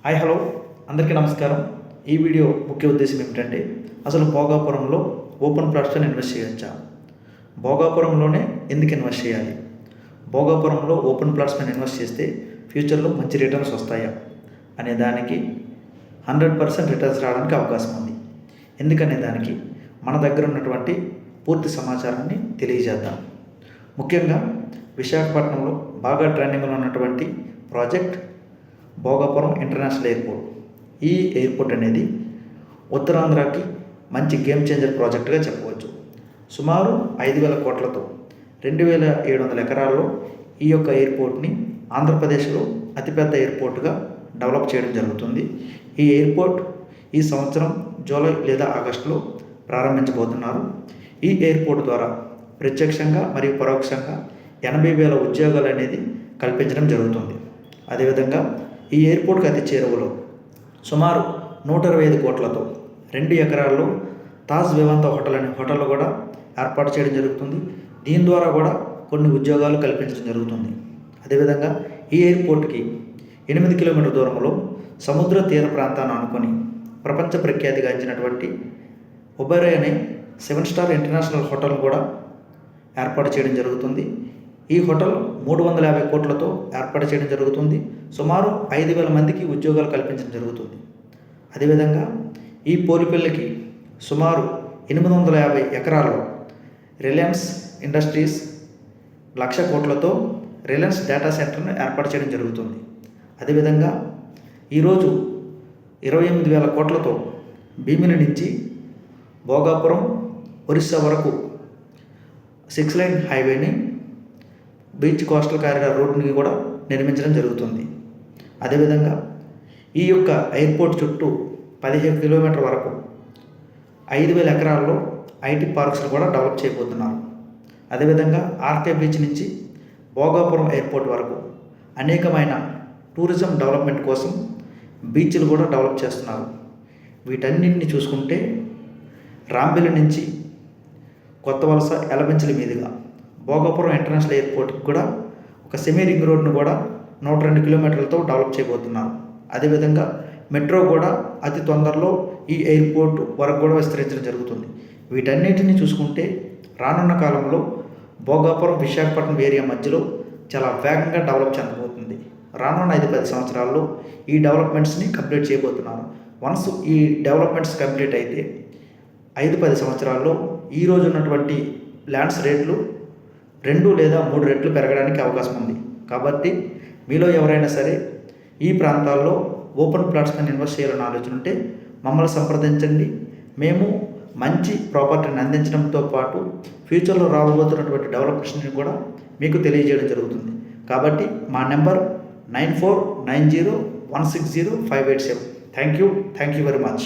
Hi hello అందరికీ నమస్కారం. ఈ వీడియో ముఖ్య ఉద్దేశం ఏమిటంటే అసలు భోగాపురంలో ఓపెన్ ప్లాట్స్లో ఇన్వెస్ట్ చేయొచ్చా, భోగాపురంలోనే ఎందుకు ఇన్వెస్ట్ చేయాలి, భోగాపురంలో ఓపెన్ ప్లాట్స్ మీద ఇన్వెస్ట్ చేస్తే ఫ్యూచర్లో మంచి రిటర్న్స్ వస్తాయా అనే దానికి 100% రిటర్న్స్ రావడానికి అవకాశం ఉంది. ఎందుకనే దానికి మన దగ్గర ఉన్నటువంటి పూర్తి సమాచారాన్ని తెలియజేద్దాం. ముఖ్యంగా విశాఖపట్నంలో బాగా ట్రెండింగ్లో ఉన్నటువంటి ప్రాజెక్ట్ భోగాపురం ఇంటర్నేషనల్ ఎయిర్పోర్ట్. ఈ ఎయిర్పోర్ట్ అనేది ఉత్తరాంధ్రకి మంచి గేమ్ చేంజర్ ప్రాజెక్టుగా చెప్పవచ్చు. సుమారు 5,000 కోట్లతో 2,700 ఎకరాల్లో ఈ యొక్క ఎయిర్పోర్ట్ని ఆంధ్రప్రదేశ్లో అతిపెద్ద ఎయిర్పోర్ట్గా డెవలప్ చేయడం జరుగుతుంది. ఈ ఎయిర్పోర్ట్ ఈ సంవత్సరం జూలై లేదా ఆగస్టులో ప్రారంభించబోతున్నారు. ఈ ఎయిర్పోర్ట్ ద్వారా ప్రత్యక్షంగా మరియు పరోక్షంగా 80,000 ఉద్యోగాలు అనేది కల్పించడం జరుగుతుంది. అదేవిధంగా ఈ ఎయిర్పోర్ట్కి అతి చేరువలో సుమారు 125 కోట్లతో 2 ఎకరాల్లో తాజ్ వివాంత హోటల్ అనే హోటల్ కూడా ఏర్పాటు చేయడం జరుగుతుంది. దీని ద్వారా కూడా కొన్ని ఉద్యోగాలు కల్పించడం జరుగుతుంది. అదేవిధంగా ఈ ఎయిర్పోర్ట్కి 8 కిలోమీటర్ల దూరంలో సముద్ర తీర ప్రాంతాన్ని ఆనుకొని ప్రపంచ ప్రఖ్యాతిగాంచినటువంటి ఒబెరాయ్ అనే 7 స్టార్ ఇంటర్నేషనల్ హోటల్ కూడా ఏర్పాటు చేయడం జరుగుతుంది. ఈ హోటల్ 350 కోట్లతో ఏర్పాటు చేయడం జరుగుతుంది. సుమారు 5,000 మందికి ఉద్యోగాలు కల్పించడం జరుగుతుంది. అదేవిధంగా ఈ పోలిపల్లికి సుమారు 850 ఎకరాల్లో రిలయన్స్ ఇండస్ట్రీస్ 1,00,000 కోట్లతో రిలయన్స్ డేటా సెంటర్ను ఏర్పాటు చేయడం జరుగుతుంది. అదేవిధంగా ఈరోజు 28,000 కోట్లతో భీమిలి నుంచి భోగాపురం ఒరిస్సా వరకు 6 లైన్ హైవేని బీచ్ కోస్టల్ కారిడార్ రోడ్ని కూడా నిర్మించడం జరుగుతుంది. అదేవిధంగా ఈ యొక్క ఎయిర్పోర్ట్ చుట్టూ 15 కిలోమీటర్ల వరకు 5,000 ఎకరాల్లో ఐటీ పార్క్స్ను కూడా డెవలప్ చేయబోతున్నారు. అదేవిధంగా ఆర్కే బీచ్ నుంచి భోగాపురం ఎయిర్పోర్ట్ వరకు అనేకమైన టూరిజం డెవలప్మెంట్ కోసం బీచ్లు కూడా డెవలప్ చేస్తున్నారు. వీటన్నింటిని చూసుకుంటే రాంబెల్లి నుంచి కొత్త వలస ఎలబెంచల మీదుగా భోగాపురం ఇంటర్నేషనల్ ఎయిర్పోర్ట్కి కూడా ఒక సెమీ రింగ్ రోడ్ను కూడా 102 కిలోమీటర్లతో డెవలప్ చేయబోతున్నారు. అదేవిధంగా మెట్రో కూడా అతి తొందరలో ఈ ఎయిర్పోర్ట్ వరకు కూడా విస్తరించడం జరుగుతుంది. వీటన్నిటిని చూసుకుంటే రానున్న కాలంలో భోగాపురం విశాఖపట్నం ఏరియా మధ్యలో చాలా వేగంగా డెవలప్ చెందబోతుంది. రానున్న 5-10 సంవత్సరాల్లో ఈ డెవలప్మెంట్స్ని కంప్లీట్ చేయబోతున్నారు. వన్స్ ఈ డెవలప్మెంట్స్ కంప్లీట్ అయితే 5-10 సంవత్సరాల్లో ఈరోజు ఉన్నటువంటి ల్యాండ్స్ రేట్లు 2 లేదా 3 రెట్లు పెరగడానికి అవకాశం ఉంది. కాబట్టి మీలో ఎవరైనా సరే ఈ ప్రాంతాల్లో ఓపెన్ ప్లాట్స్ మీద ఇన్వెస్ట్ చేయాలని ఆలోచన ఉంటే మమ్మల్ని సంప్రదించండి. మేము మంచి ప్రాపర్టీని అందించడంతో పాటు ఫ్యూచర్లో రాబోతున్నటువంటి డెవలప్మెంట్స్ని కూడా మీకు తెలియజేయడం జరుగుతుంది. కాబట్టి మా number 9490160587. Thank you very much.